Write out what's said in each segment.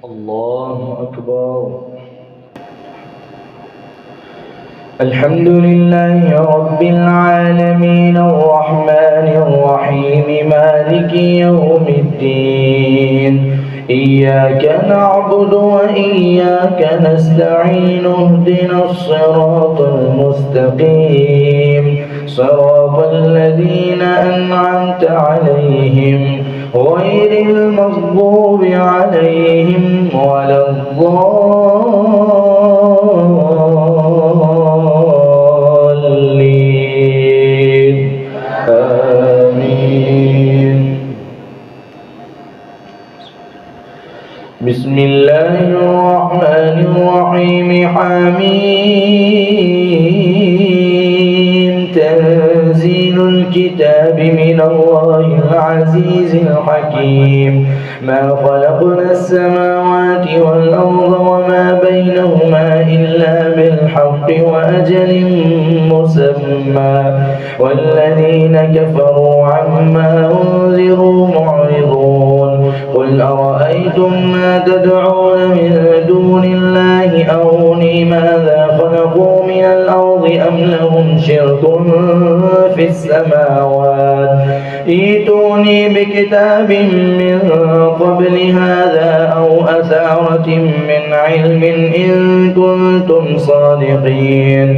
الله أكبر. الحمد لله رب العالمين الرحمن الرحيم مالك يوم الدين. إياك نعبد وإياك نستعين اهدنا الصراط المستقيم صراط الذين أنعمت عليهم غير المغضوب عليهم ولا الضالين آمين. بسم الله الرحمن الرحيم حميم. تنزيل الكتاب من الله العزيز الحكيم. ما خلقنا السماوات والأرض وما بينهما إلا بالحق وأجل مسمى والذين كفروا عما أنذروا معرضون. قل أرأيتم ما تدعون من دون الله أروني ماذا خلقوا من الأرض أم لهم شرك في السماوات ائتوني بكتاب من قبل هذا أو أثارة من علم إن كنتم صادقين.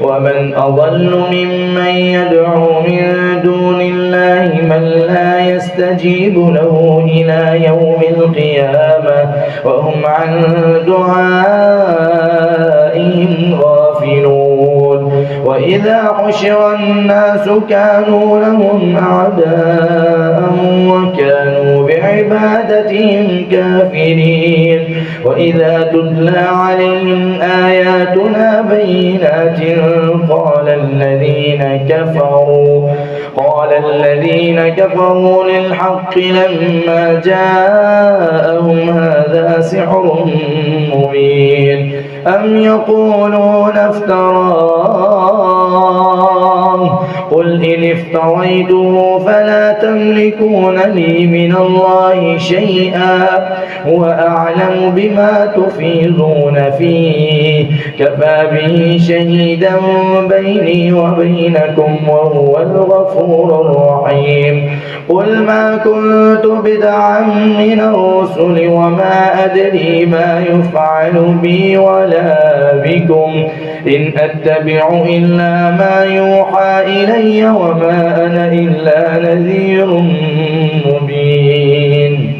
ومن أضل ممن يدعو من دون الله من لا يستجيب له إلى يوم القيامة وهم عن دعائهم غافلون. وإذا حشر الناس كانوا لهم أعداء وكانوا بعبادتهم كافرين. وإذا تتلى عليهم آياتنا بينات قال الذين كفروا للحق لما جاءهم هذا سحر مبين. أم يقولون افتراه قل إن افتريته فلا تملكون لي من الله شيئا هو أعلم بما تفيضون فيه كفى به شهيدا بيني وبينكم وهو الغفور الرحيم. قل ما كنت بدعا من الرسل وما أدري ما يفعل بي ولا بكم إن أتبع إلا ما يوحى إلي وما أنا إلا نذير مبين.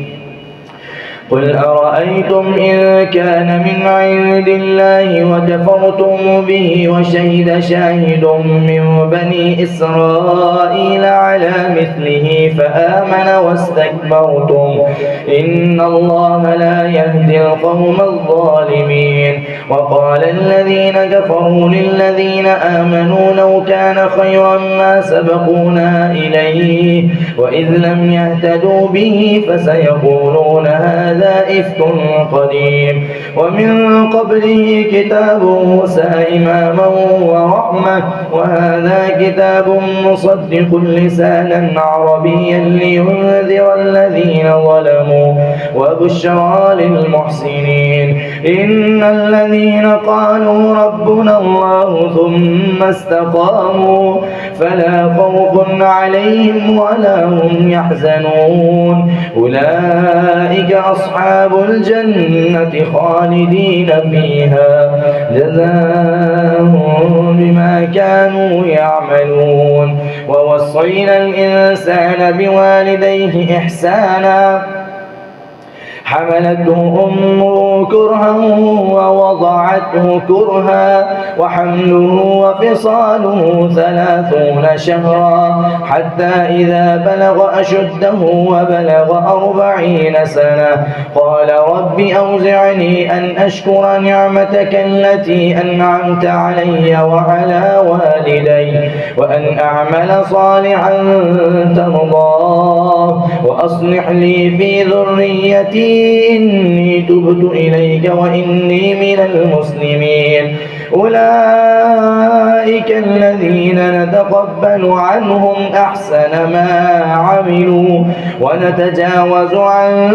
قل أرأيتم إن كان من عند الله وكفرتم به وشهد شاهد من بني إسرائيل على مثله فآمن واستكبرتم إن الله لا يهدي القوم الظالمين. وقال الذين كفروا للذين آمنوا لو كان خيرا ما سبقونا إليه وإذ لم يهتدوا به فسيقولون هذا إفك قديم. ومن قبله كتاب موسى إماما ورحمة وهذا كتاب مصدق لسانا عربيا لينذر الذين ظلموا وبشرى للمحسنين. إن الذين قالوا ربنا الله ثم استقاموا فلا خوف عليهم ولا هم يحزنون أولئك أصحاب الجنة خالدين فيها جزاهم بما كانوا يعملون. ووصينا الإنسان بوالديه إحسانا حملته أمه كرها ووضعته كرها وحمله وفصاله 30 شهرا حتى إذا بلغ أشده وبلغ 40 سنة قال رب أوزعني أن أشكر نعمتك التي أنعمت علي وعلى والدي وأن أعمل صالحا ترضاه وأصلح لي في ذريتي إني تبت إليك وإني من المسلمين. أولئك الذين نتقبل عنهم أحسن ما عملوا ونتجاوز عن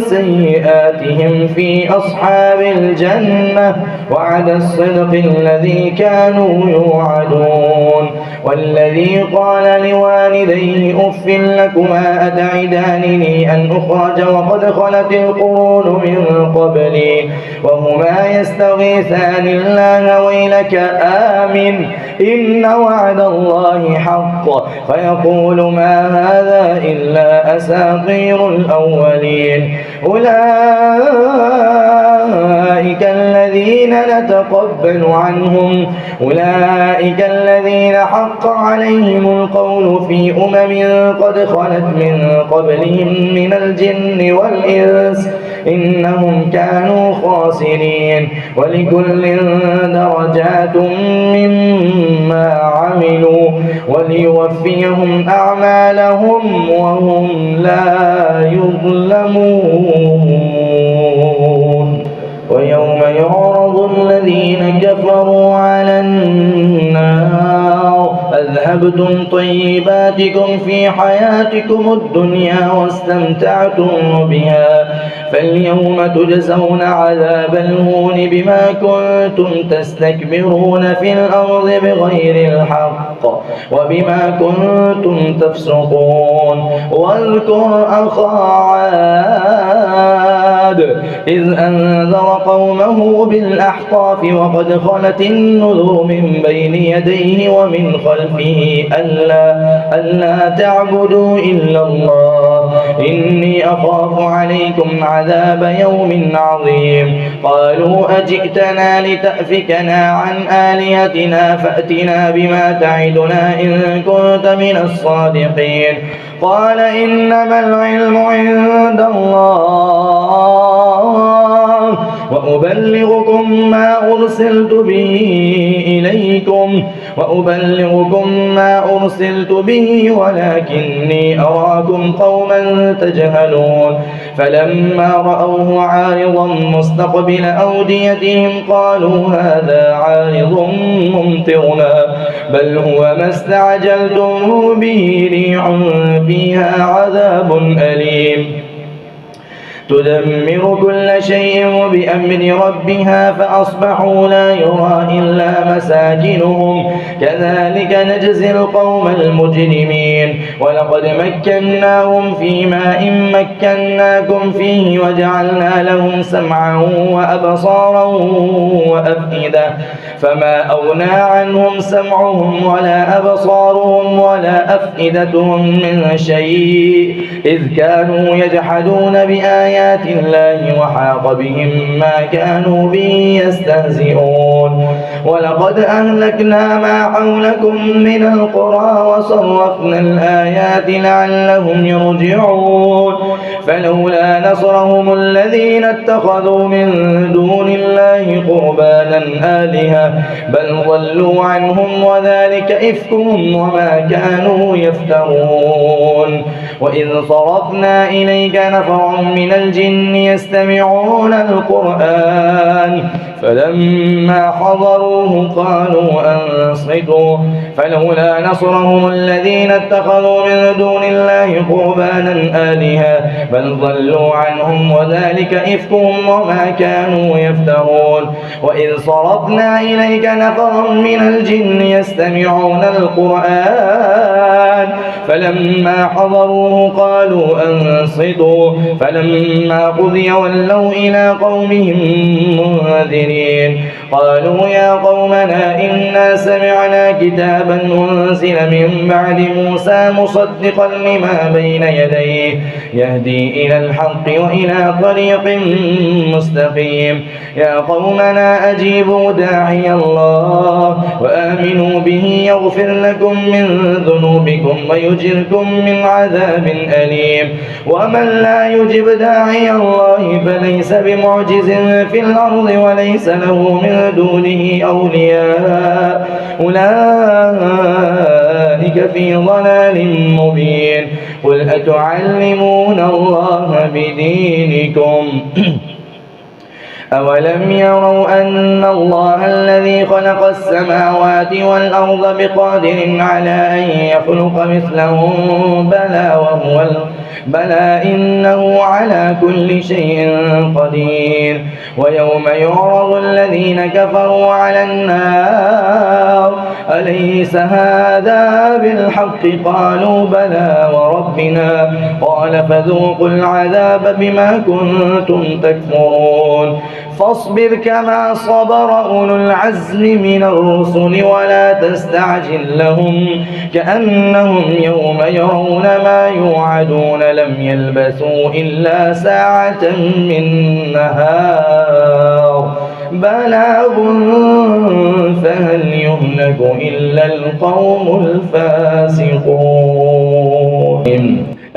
سيئاتهم في أصحاب الجنة وعد الصدق الذي كانوا يوعدون. والذي قال لوالديه أف لكما أتعدانني أن أخرج وقد خلت القرون من قبلي وهما يستغيثان الله ويلك آمن إن وعد الله حق فيقول ما هذا إلا أساطير الأولين. أولئك الذين نتقبل عنهم أولئك الذين حق عليهم القول في قد خلت من قبلهم من الجن والإنس إنهم كانوا خاسرين. ولكل درجات مما عملوا وليوفيهم أعمالهم وهم لا يظلمون. ويوم يعرض الذين كفروا على النار أذهبتم طيباتكم في حياتكم الدنيا واستمتعتم بها فاليوم تجزون عذاب الهون بما كنتم تستكبرون في الأرض بغير الحق وبما كنتم تفسقون. واذكر أخا عاد إذ أنذر قومه بالأحقاف وقد خلت النذر من بين يديه ومن خلفه ألا تعبدوا إلا الله إني أخاف عليكم عذاب يوم عظيم. قالوا أجئتنا لتأفكنا عن آلهتنا فأتنا بما تعدنا إن كنت من الصادقين. قال إنما العلم عند الله وأبلغكم ما أرسلت به ولكني أراكم قوما تجهلون. فلما رأوه عارضا مستقبل أوديتهم قالوا هذا عارض ممطرنا بل هو ما استعجلتم به ريح فيها عذاب أليم تدمر كل شيء بأمر ربها فأصبحوا لا يرى إلا مساكنهم كذلك نجزي القوم المجرمين. ولقد مكناهم في ماء مكناكم فيه وجعلنا لهم سمعا وأبصارا وأفئدة فما أغنى عنهم سمعهم ولا أبصارهم ولا أفئدتهم من شيء إذ كانوا يجحدون بآيات الله وحاق بهم ما كانوا به يستهزئون. ولقد أهلكنا ما حولكم من القرى وصرفنا الآيات لعلهم يرجعون. فلولا نصرهم الذين اتخذوا من دون الله قربانا آلهة بل ضلوا عنهم وذلك إفكهم وما كانوا يفترون. وإذ صرفنا إليك نفرا من الجن يستمعون القرآن فلما حضروه قالوا أنصتوا فلولا نصرهم الذين اتخذوا من دون الله قربانا آلهة بل ضلوا عنهم وذلك إفكهم وما كانوا يفترون. وإذ صرفنا إليك نفرا من الجن يستمعون القرآن فلما حضروه قالوا أنصتوا فلما قضي ولوا إلى قومهم منذرين. قالوا يا قومنا إنا سمعنا كتابا أنزل من بعد موسى مصدقا لما بين يديه يهدي إلى الحق وإلى طريق مستقيم. يا قومنا أجيبوا داعي الله وآمنوا به يغفر لكم من ذنوبكم ويجركم من عذاب أليم. ومن لا يجب داعي الله فليس بمعجز في الأرض وليس له من دونه أولياء أولئك في ضلال مبين. قل أتعلمون الله بدينكم أولم يروا أن الله الذي خلق السماوات والأرض بقادر على أن يخلق مثلهم بلى إنه على كل شيء قدير. ويوم يعرض الذين كفروا على النار أليس هذا بالحق قالوا بلى وربنا قال فذوقوا العذاب بما كنتم تكفرون. فاصبر كما صبر أولو العزم من الرسل ولا تستعجل لهم كأنهم يوم يرون ما يوعدون لم يلبثوا إلا ساعة من نهار بلاغ فهل يهلك إلا القوم الفاسقون.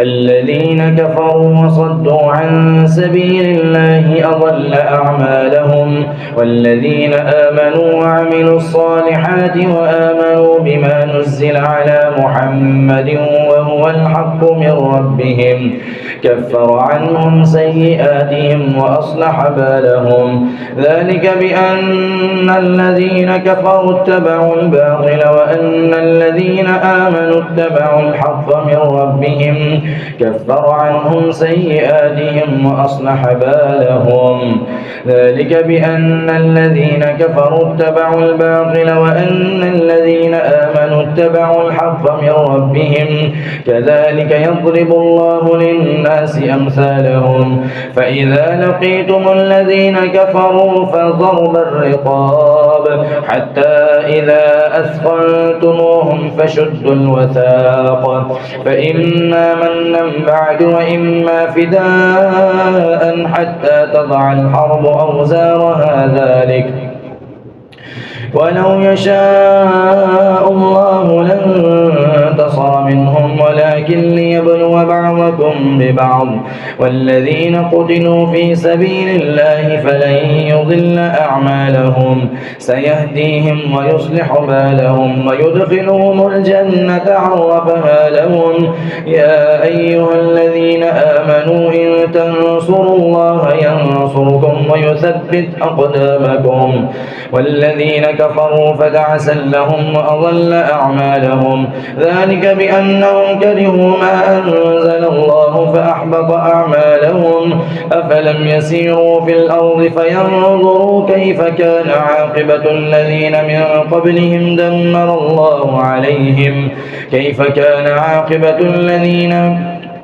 الذين كفروا وصدوا عن سبيل الله أضل أعمالهم والذين آمنوا وعملوا الصالحات وآمنوا بما نزل على محمد وهو الحق من ربهم كفر عنهم سيئاتهم وأصلح بالهم ذلك بأن الذين كفروا اتبعوا الباطل وأن الذين آمنوا اتبعوا الحق من ربهم كفر عنهم سيئاتهم وأصلح بالهم ذلك بأن الذين كفروا اتبعوا الباطل وأن الذين آمنوا اتبعوا الحق من ربهم كذلك يضرب الله للناس أمثالهم فإذا لقيتم الذين كفروا فضرب الرقاب حتى إذا أثخنتموهم فشدوا الوثاق فإما منا بعد وإما فداء حتى تضع الحرب أوزارها ذلك ولو يشاء الله لانتصر منهم ولكن ليبلو بعضكم ببعض والذين قتلوا في سبيل الله فلن يضل أعمالهم سيهديهم ويصلح بالهم ويدخلهم الجنة عرفها لهم يا أيها الذين آمنوا إن تنصروا الله ينصركم ويثبت أقدامكم والذين كفروا فتعسا لهم وأضل أعمالهم ذلك بأنهم كرهوا ما أنزل الله فأحبط أعمالهم أفلم يسيروا في الأرض فينظروا كيف كان عاقبة الذين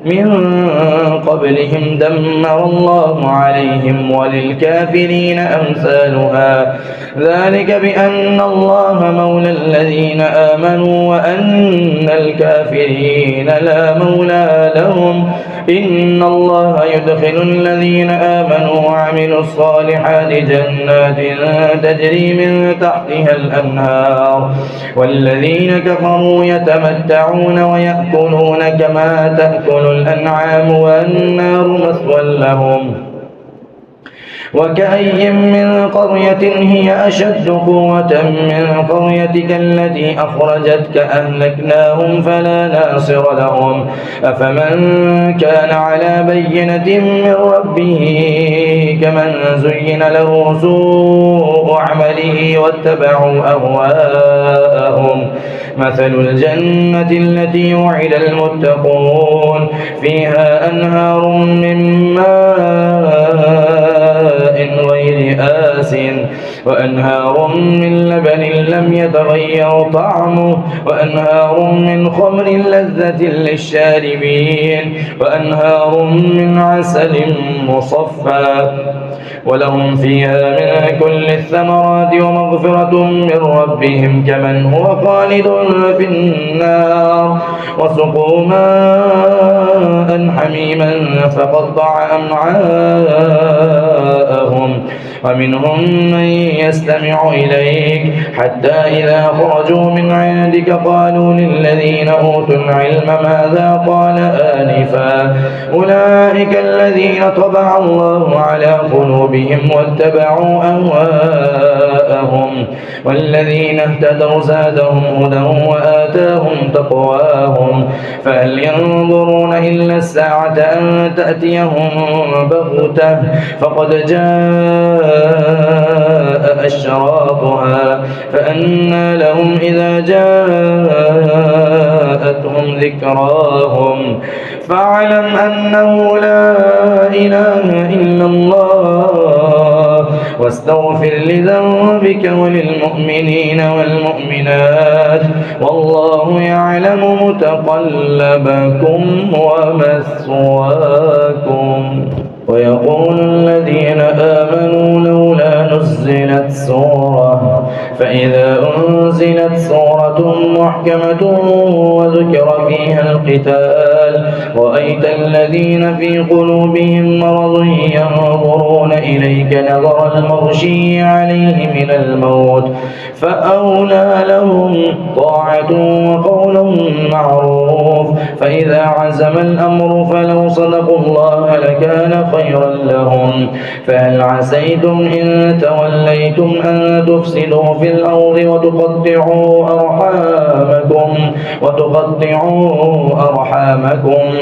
من قبلهم دمر الله عليهم وللكافرين أمثالها ذلك بأن الله مولى الذين آمنوا وأن الكافرين لا مولى لهم إن الله يدخل الذين آمنوا وعملوا الصالحات جنات تجري من تحتها الأنهار والذين كفروا يتمتعون ويأكلون كما تأكل الأنعام والنار مثوى لهم وكأي من قرية هي أشد قوة من قريتك التي أخرجتك أهلكناهم فلا ناصر لهم أفمن كان على بينة من ربه كمن زين له سوء عمله واتبعوا أهواءهم مثل الجنة التي وعد المتقون فيها أنهار من ماء غير آسن وأنهار من لبن لم يتغير طعمه وأنهار من خمر لذة للشاربين وأنهار من عسل مصفى ولهم فيها من كل الثمرات ومغفرة من ربهم كمن هو خالد في النار وسقوا ماء حميما فقطع أمعاءهم ومنهم من يستمع إليك حتى إذا خرجوا من عندك قالوا للذين أوتوا العلم ماذا قال آنفا أولئك الذين طبع الله على قلوبهم واتبعوا أهواءهم والذين اهتدوا زادهم هدى وآتاهم تقواهم فهل ينظرون إلا الساعة أن تأتيهم بغتة فقد جاء أشراطها فأنى لهم إذا جاءتهم ذكراهم فاعلم أنه لا إله إلا الله واستغفر لذنبك وللمؤمنين والمؤمنات والله يعلم متقلبكم ومثواكم. ويقول الذين آمنوا لولا نزلت سورة فإذا أنزلت سورة محكمة وذكر فيها القتال رأيت الذين في قلوبهم مرض ينظرون إليك نظر المغشي عليه من الموت فأولى لهم طاعة وقول معروف فإذا عزم الأمر فلو صدقوا الله لكان خيرا لهم فهل عسيتم إن توليتم أن تفسدوا في الأرض وتقطعوا أرحامكم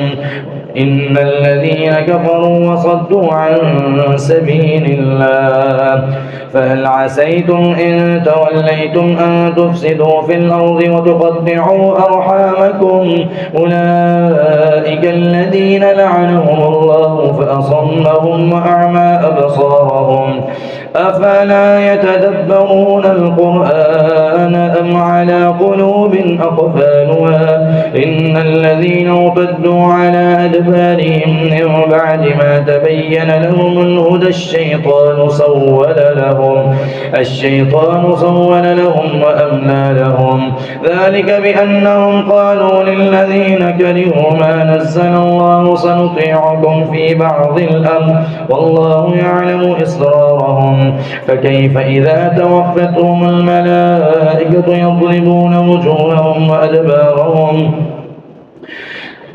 إن الذين كفروا وصدوا عن سبيل الله فهل عسيتم إن توليتم أن تفسدوا في الأرض وتقطعوا أرحامكم أولئك الذين لعنهم الله فأصمهم وأعمى أبصارهم أفلا يتدبرون القرآن أم على قلوب أقفالها إن الذين ارتدوا على أدبارهم من بعد ما تبين لهم الهدى الشيطان سول لهم وأملى لهم ذلك بأنهم قالوا للذين كرهوا ما نزل الله سنطيعكم في بعض الأمر والله يعلم إسرارهم فكيف إذا توفتهم الملائكة يضربون وجوههم وأدبارهم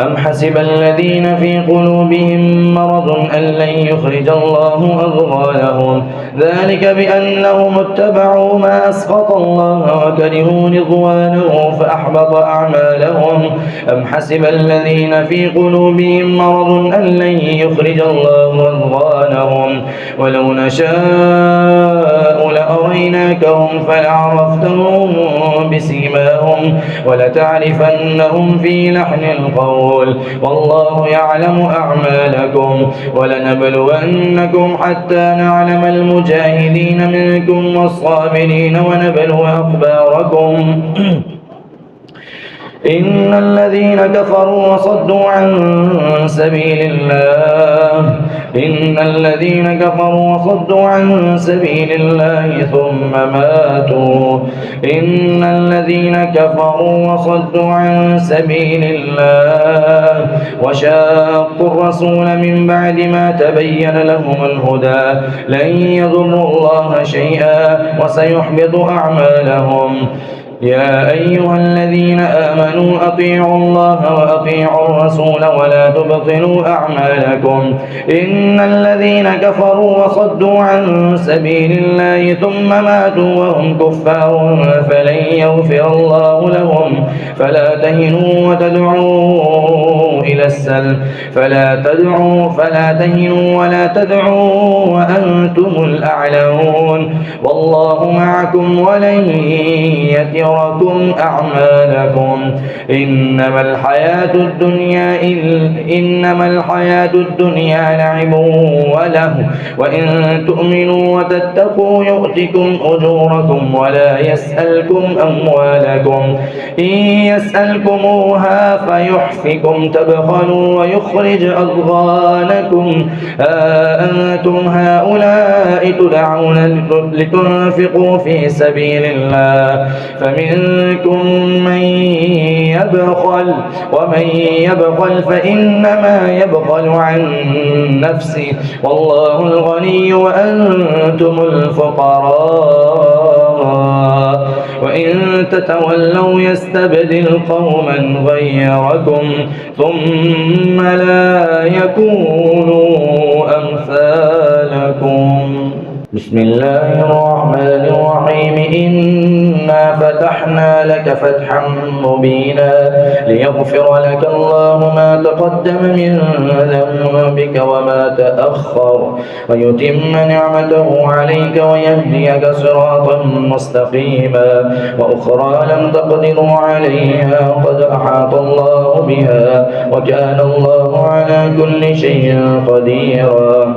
أم حسب الذين في قلوبهم مرض أن لن يخرج الله أضغانهم ذلك بأنهم اتبعوا ما أسخط الله وكرهوا رضوانه فأحبط أعمالهم أم حسب الذين في قلوبهم مرض أن لن يخرج الله أضغانهم ولو نشاء لأريناكهم فلعرفتهم بسيماهم ولتعرفنهم في لحن القول والله يعلم أعمالكم ولنبلونكم حتى نعلم المجاهدين منكم والصابرين ونبلو أخباركم إن الذين كفروا وصدوا عن سبيل الله وشاقوا الرسول من بعد ما تبين لهم الهدى لن يضروا الله شيئا وسيحبط أعمالهم يا أيها الذين آمنوا أطيعوا الله وأطيعوا الرسول ولا تبطلوا أعمالكم إن الذين كفروا وصدوا عن سبيل الله ثم ماتوا وهم كفار فلن يغفر الله لهم فلا تهنوا ولا تدعوا وأنتم الأعلون والله معكم ولن يتركم أعمالكم إنما الحياة الدنيا لعب وله وإن تؤمنوا وتتقوا يؤتكم أجوركم ولا يسألكم أموالكم إن يسألكموها فيحفكم تبخلوا ويخرج أضغانكم أنتم هؤلاء تدعون لتنفقوا في سبيل الله فمنكم من يبخل ومن يبخل فإنما يبخل عن نفسه والله الغني وأنتم الفقراء وإن تتولوا يستبدل قوما غيركم ثم لا يكونوا أمثالكم. بسم الله الرحمن الرحيم. إنا فتحنا لك فتحا مبينا ليغفر لك الله ما تقدم من ذنبك وما تأخر ويتم نعمته عليك ويهديك صراطا مستقيما وأخرى لم تقدروا عليها قد أحاط الله بها وكان الله على كل شيء قديرا.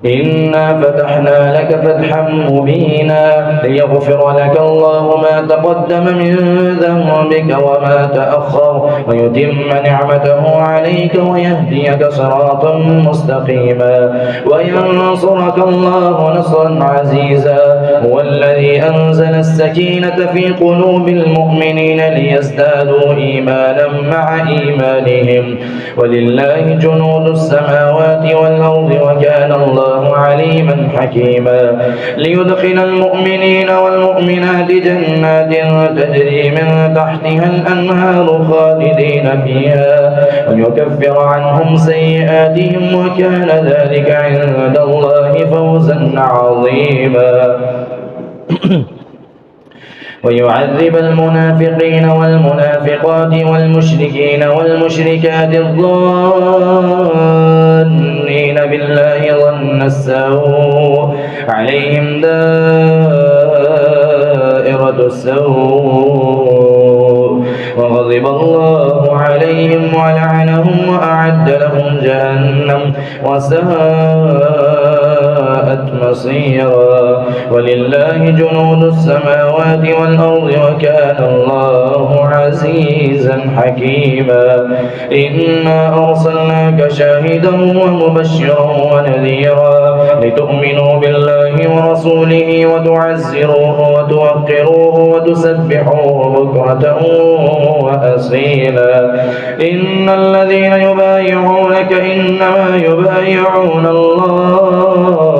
إنا فتحنا لك فتحا مبينا ليغفر لك الله ما تقدم من ذنبك وما تأخر ويتم نعمته عليك ويهديك صراطا مستقيما وينصرك الله نصرا عزيزا. هو الذي أنزل السكينة في قلوب المؤمنين ليزدادوا إيمانا مع إيمانهم ولله جنود السماوات والأرض وكان الله عليما حكيما. ليدخل المؤمنين والمؤمنات جنات تجري من تحتها الأنهار خالدين فيها ويكفر عنهم سيئاتهم وكان ذلك عند الله فوزا عظيما. ويعذب المنافقين والمنافقات والمشركين والمشركات الظانين بالله ظن السوء عليهم دائرة السوء وغضب الله عليهم ولعنهم وأعد لهم جهنم وساءت مصيرا. ولله جنود السماوات والأرض وكان الله عزيزا حكيما. إنا أرسلناك شاهدا ومبشرا ونذيرا لتؤمنوا بالله ورسوله وتعزروه وتوقروه وتسبحوه بكرة وأصيلا. إن الذين يبايعونك إنما يبايعون الله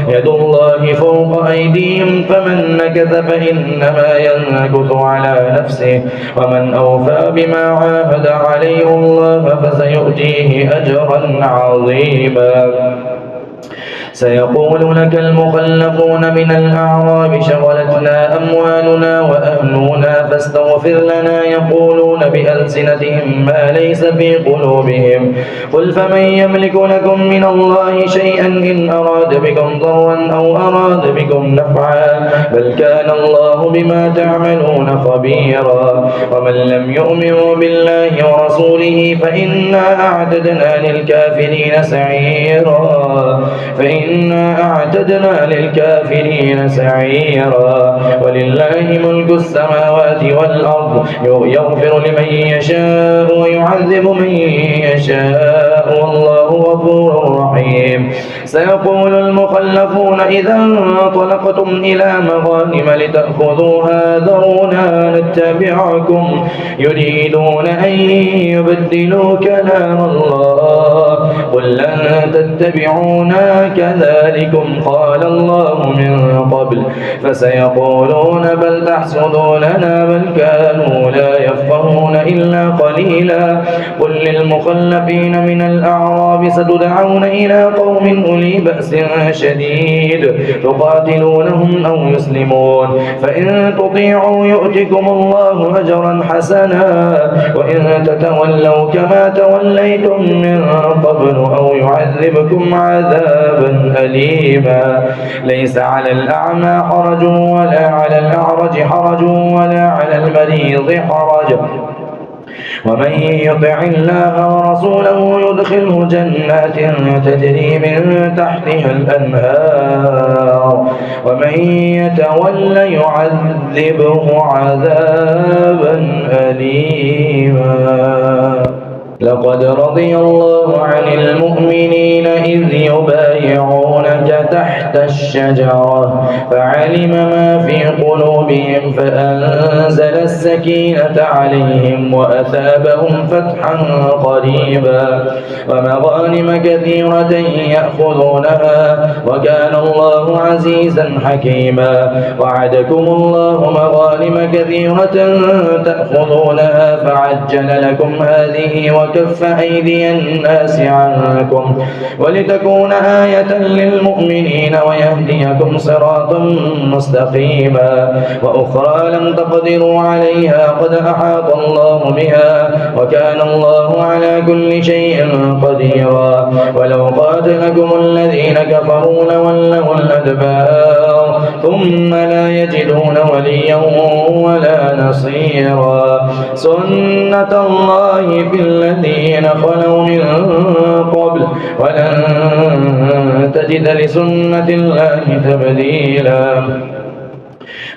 يد الله فوق أيديهم فمن نكث فإنما ينكث على نفسه ومن أوفى بما عاهد عليه الله فسيؤتيه أجرا عظيما. سيقول لك المخلفون من الأعراب شغلتنا أموالنا وأهلنا فاستغفر لنا يقولون بألسنتهم ما ليس في قلوبهم قل فمن يملك لكم من الله شيئا إن أراد بكم ضرا أو أراد بكم نفعا بل كان الله بما تعملون خبيرا. ومن لم يؤمن بالله ورسوله فإنا أعتدنا للكافرين سعيرا. ولله ملك السماوات والأرض يغفر لمن يشاء ويعذب من يشاء والله غفور رحيم. سيقول المخلفون إذا انطلقتم إلى مغانم لتأخذوها ذرونا نتبعكم يريدون أن يبدلوا كلام الله قل لن تتبعونا كذلكم قال الله من قبل فسيقولون بل تحسدوننا بل كانوا لا يفقهون إلا قليلا. قل للمخلفين من الأعراب ستدعون إلى قوم أولي بأس شديد تقاتلونهم أو يسلمون فإن تطيعوا يؤتكم الله أجرا حسنا وإن تتولوا كما توليتم من قبل أو يعذبكم عذابا أليما. ليس على الأعمى حرج ولا على الأعرج حرج ولا على المريض حرج ومن يطع الله ورسوله يدخله جنات تجري من تحتها الأنهار ومن يتولى يعذبه عذابا أليما. لقد رضي الله عن المؤمنين إذ يبايعونك تحت تحت الشجرة فعلم ما في قلوبهم فأنزل السكينة عليهم وأثابهم فتحا قريبا ومغانم كثيرة يأخذونها وكان الله عزيزا حكيما. وعدكم الله مغانم كثيرة تأخذونها فعجل لكم هذه وكف أيدي الناس عنكم ولتكون آية للمؤمنين ويهديكم صراطا مستقيما. وأخرى لم تقدروا عليها قد أحاط الله بها وكان الله على كل شيء قديرا. ولو قاتلكم الذين كفروا لولوا الأدبار ثم لا يجدون وليا ولا نصيرا. سنة الله في الذين خلوا من قبل ولن تجد لسنة الله تبديلا.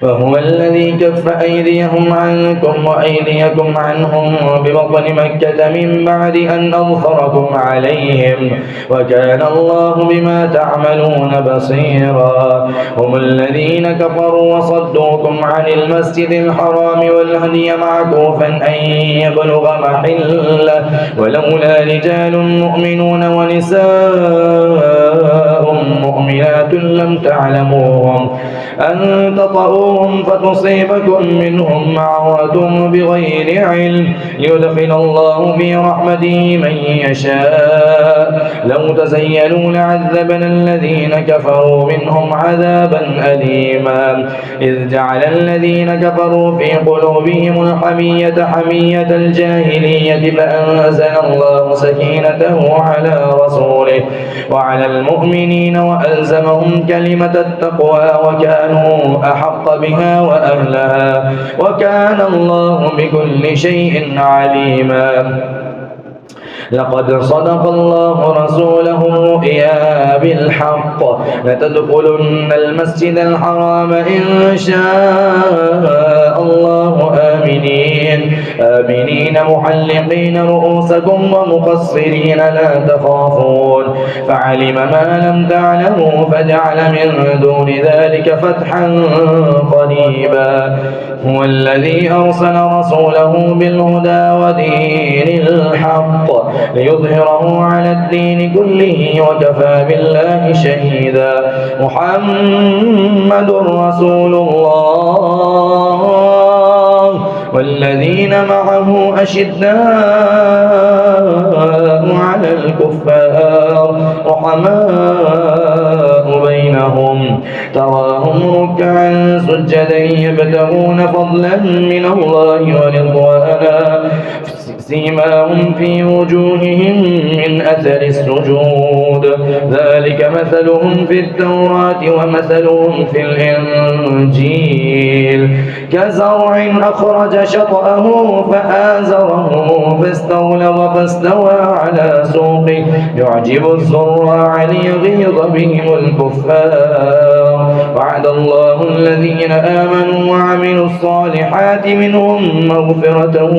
وهو الذي كف أيديهم عنكم وأيديكم عنهم ببطن مكة من بعد أن أظفركم عليهم وكان الله بما تعملون بصيرا. هم الذين كفروا وصدوكم عن المسجد الحرام والهدي معكوفا أن يبلغ محله ولولا رجال مؤمنون ونساء مؤمنات لم تعلموهم أن تطؤوهم فتصيبكم منهم معرة بغير علم ليدخل الله في رحمته من يشاء. لو تزيلوا لعذبنا الذين كفروا منهم عذابا أليما. إذ جعل الذين كفروا في قلوبهم الحمية حمية الجاهلية فأنزل الله سكينته على رسوله وعلى المؤمنين وألزمهم كلمة التقوى وكانوا أحق بها وأهلها وكان الله بكل شيء عليما. لقد صدق الله رسوله الرؤيا بالحق لتدخلن المسجد الحرام إن شاء الله آمنين محلقين رؤوسكم ومقصرين لا تخافون فعلم ما لم تعلموا فجعل من دون ذلك فتحا قريبا. هو الذي أرسل رسوله بالهدى ودين الحق ليظهره على الدين كله وكفى بالله شهيدا. محمد رسول الله والذين معه أشداء على الكفار رحماء بينهم تراهم ركعا سجدا يبتغون فضلا من الله ورضوانا سيماهم في وجوههم من أثر السجود ذلك مثلهم في التوراة ومثلهم في الإنجيل كزرع أخرج شطأه فآزره فاستغلظ فاستوى على سوقه يعجب الزراع ليغيظ بهم الكفار. وعد الله الذين آمنوا وعملوا الصالحات منهم مغفرة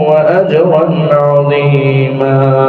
وأجرا عظيما.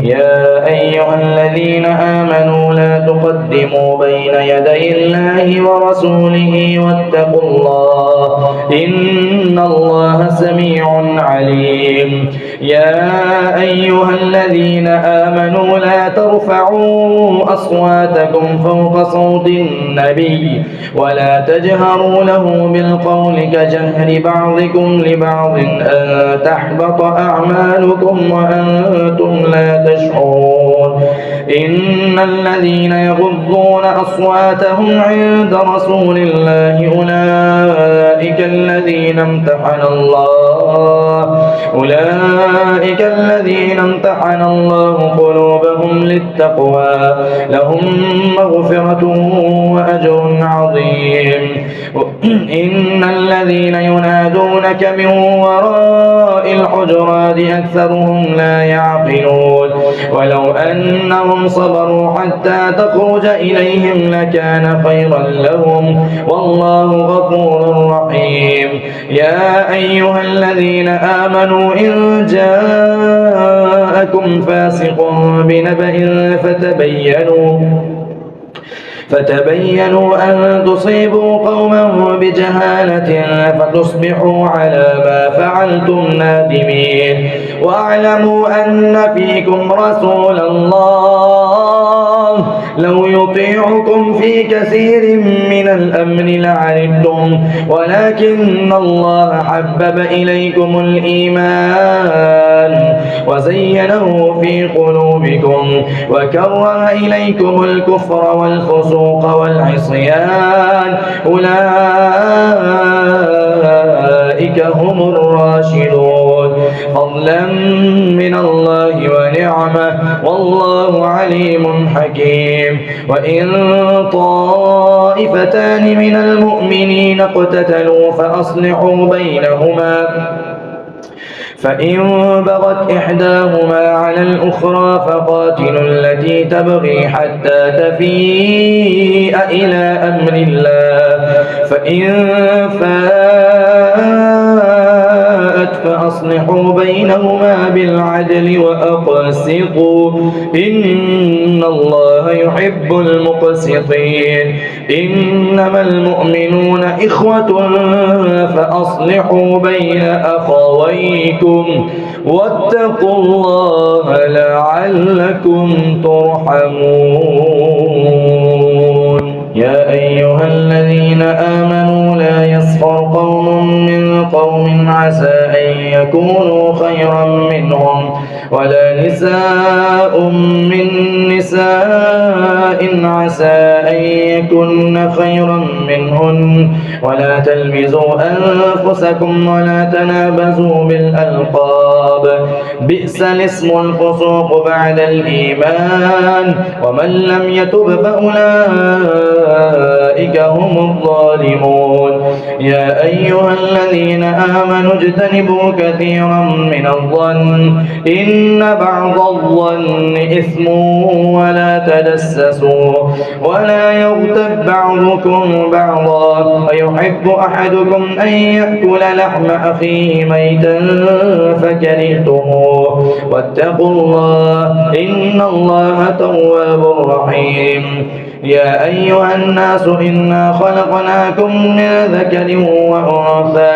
يا أيها الذين آمنوا لا تقدموا بين يدي الله ورسوله واتقوا الله إن الله سميع عليم. يا أيها الذين آمنوا لا ترفعوا أصواتكم فوق صوت النبي ولا تجهروا له بالقول كجهر بعضكم لبعض أن تحبط أعمالكم وأنتم لا تشعرون. إن الذين يغضون أصواتهم عند رسول الله أولئك الذين امتحن الله قلوبهم للتقوى لهم مغفرة وأجر عظيم. إن الذين ينادونك من وراء الحجرات أكثرهم لا يعقلون ولو أنهم صبروا حتى تخرج إليهم لكان خيرا لهم والله غفور رحيم. يا أيها الذين آمنوا إن جاءكم فاسق بنبأ فتبينوا أن تصيبوا قوما بجهالة فتصبحوا على ما فعلتم نادمين. واعلموا أن فيكم رسول الله لو يطيعكم في كثير من الأمر لعنتم ولكن الله حبب إليكم الإيمان وزينه في قلوبكم وكره إليكم الكفر والفسوق والعصيان أولئك هم الراشدون فضلا من الله ونعمه والله عليم حكيم. وإن طائفتان من المؤمنين اقتتلوا فأصلحوا بينهما فإن بغت إحداهما على الأخرى فقاتلوا التي تبغي حتى تفيء إلى أمر الله فإن فاءت فأصلحوا بينهما بالعدل وأقسطوا إن الله يحب المقسطين. إنما المؤمنون إخوة فأصلحوا بين أخويكم واتقوا الله لعلكم ترحمون. يا أيها الذين آمنوا لا يسخر قوم من قوم عسى أن يكونوا خيرا منهم ولا نساء من نساء عسى أن يكن خيرا منهن ولا تلمزوا أنفسكم ولا تنابزوا بالألقاب بئس الاسم الفسوق بعد الإيمان ومن لم يتب فأولئك هم الظالمون. يا أيها الذين آمنوا اجتنبوا كثيرا من الظن إن بعض الظن إثم ولا تجسسوا ولا يغتب بعضكم بعضا أيحب أحدكم أن يأكل لحم أخيه ميتا فكرهتموه واتقوا الله إن الله تواب رحيم. يا أيها الناس إنا خلقناكم من ذكر وأنثى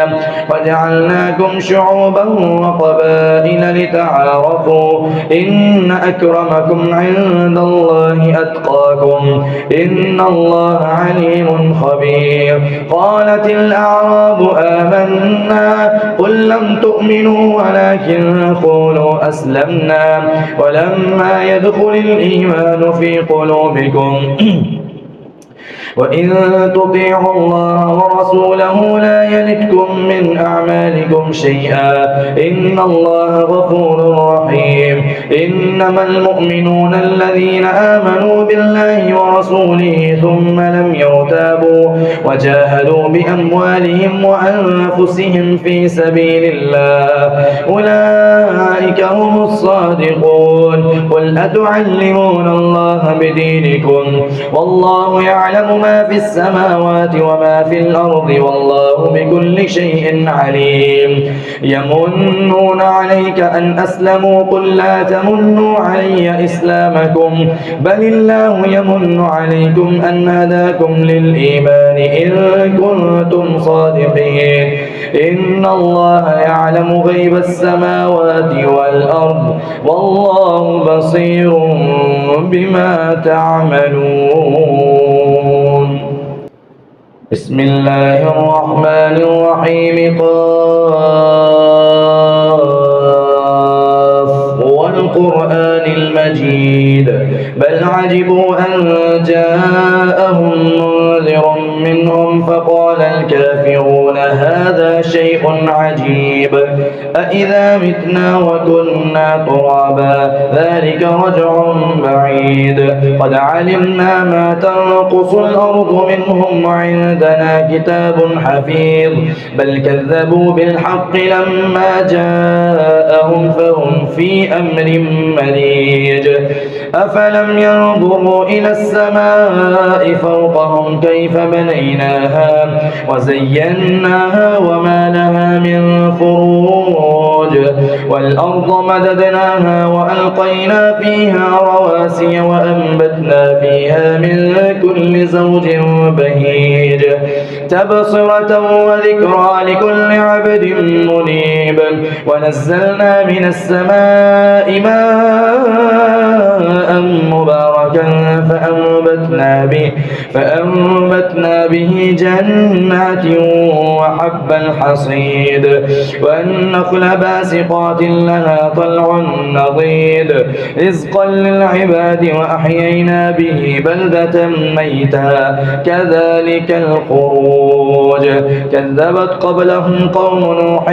وجعلناكم شعوبا وقبائل لتعارفوا إن أكرمكم عند الله أتقاكم إن الله عليم خبير. قالت الأعراب آمنا قل لم تؤمنوا ولكن قولوا أسلمنا ولما يدخل الإيمان في قلوبكم وإن تطيعوا الله ورسوله لا يلتكم من أعمالكم شيئا إن الله غفور رحيم. إنما المؤمنون الذين آمنوا بالله ورسوله ثم لم يرتابوا وجاهدوا بأموالهم وأنفسهم في سبيل الله أولئك هم الصادقون. قل أتعلمون الله بدينكم والله يعلم ما في السماوات وما في الأرض والله بكل شيء عليم. يمنون عليك أن أسلموا قل لا تمنوا علي إسلامكم بل الله يمن عليكم أن هداكم للإيمان إن كنتم صادقين. إن الله يعلم غيب السماوات والأرض والله بصير بما تعملون. بسم الله الرحمن الرحيم. قاف والقرآن المجيد بل عجبوا أن جاءهم منذر منهم فقال الكافرون هذا شيء عجيب أإذا متنا وكنا ترابا ذلك رجع بعيد قد علمنا ما تنقص الأرض منهم وعندنا كتاب حفيظ بل كذبوا بالحق لما جاءهم فهم في أمر مريج أفلم ينظروا إلى السماء فوقهم كيف بنيناها وزيناها زيناها وما لها من فروج والأرض مددناها وألقينا فيها رواسي وأنبتنا فيها من كل زوج بهيج تبصرة وذكرى لكل عبد منيب ونزلنا من السماء ماء مباركا فأنبتنا به جنات وحب الحصيد والنخل باسقات لها طلع نضيد رزقا للعباد وأحيينا به بلدة ميتا كذلك الخروج كذبت قبلهم قوم نوح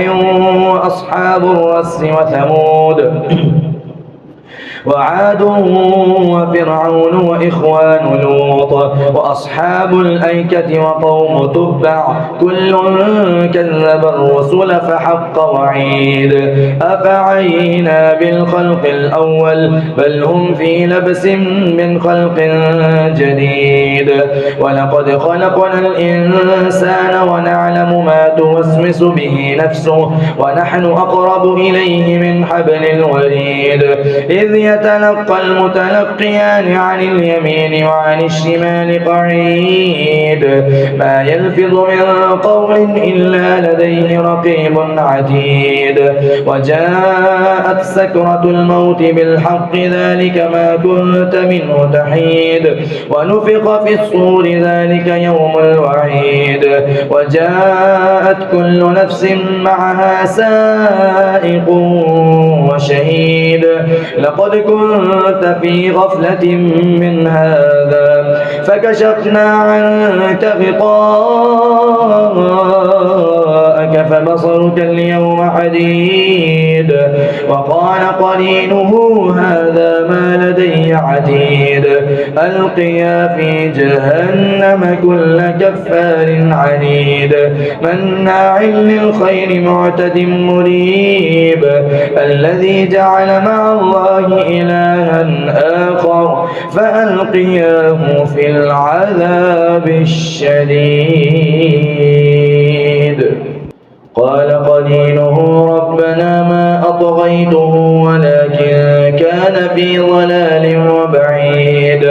وأصحاب الرس وثمود وعاد وفرعون وإخوان لوط وأصحاب الأيكة وقوم تبع كل كذب الرسل فحق وعيد أفعينا بالخلق الأول بل هم في لبس من خلق جديد ولقد خلقنا الإنسان ونعلم ما توسوس به نفسه ونحن أقرب إليه من حبل الوريد إذ يتلقى المتلقيان عن اليمين وعن الشمال قعيد ما يلفظ من قول إلا لديه رقيب عتيد وجاءت سكرة الموت بالحق ذلك ما كنت منه تحيد ونفخ في الصور ذلك يوم الوعيد وجاءت كل نفس معها سائق وشهيد لقد كنت في غفلة من هذا فكشفنا عنك غطاءك فبصرك اليوم حديد وقال قرينه هذا ما لدي عتيد ألقيا في جهنم كل كفار عنيد مناع للخير معتد مريب الذي جعل مع الله إلها آخر فألقياه في العذاب الشديد قال قرينه ربنا ما أطغيته ولكن كان في ضلال وبعيد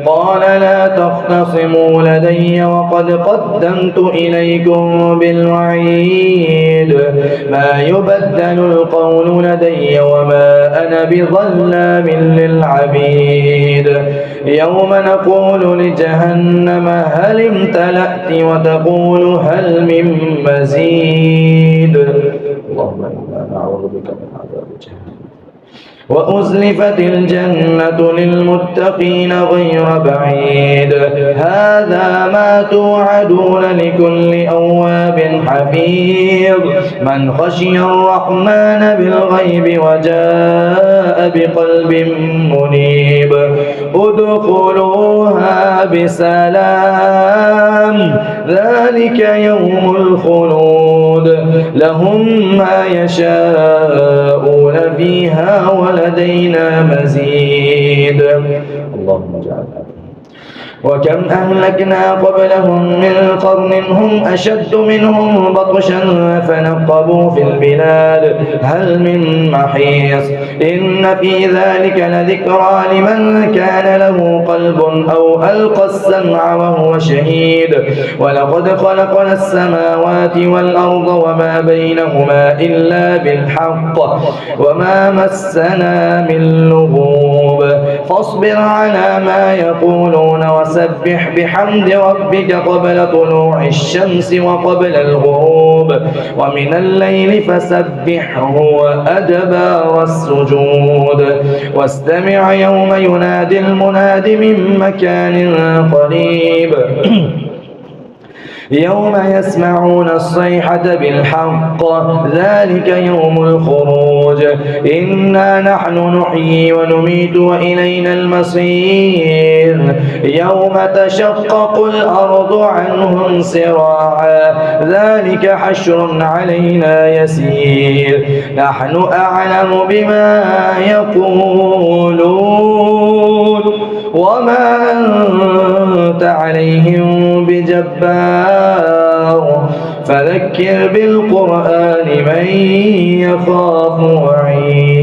قال لا تختصموا لدي وقد قدمت إليكم بالوعيد ما يبدل القول لدي وما أنا بظلام للعبيد يوم نقول لجهنم هل امتلأت وتقول هل من مزيد اللهم إنا نعوذ بك من عذاب جهنم وأزلفت الجنة للمتقين غير بعيد هذا ما توعدون لكل أواب حفيظ من خشي الرحمن بالغيب وجاء بقلب منيب ادخلوها بسلام ذلك يوم الخلود لهم ما يشاءون فيها ولدينا مزيد اللهم اجعلنا وكم أهلكنا قبلهم من قرن هم أشد منهم بطشا فنقبوا في البلاد هل من محيص إن في ذلك لذكرى لمن كان له قلب أو ألقى السمع وهو شهيد ولقد خلقنا السماوات والأرض وما بينهما إلا بالحق وما مسنا من لغوب فاصبر على ما يقولون وسبح بحمد ربك قبل طلوع الشمس وقبل الغروب ومن الليل فسبحه وأدبار السجود واستمع يوم ينادي المناد من مكان قريب يوم يسمعون الصيحة بالحق ذلك يوم الخروج إنا نحن نحيي ونميت وإلينا المصير يوم تشقق الأرض عنهم سراعا ذلك حشر علينا يسير نحن أعلم بما يقولون وما أنت عليهم بجبار فذكر بالقرآن من يخاف وعيد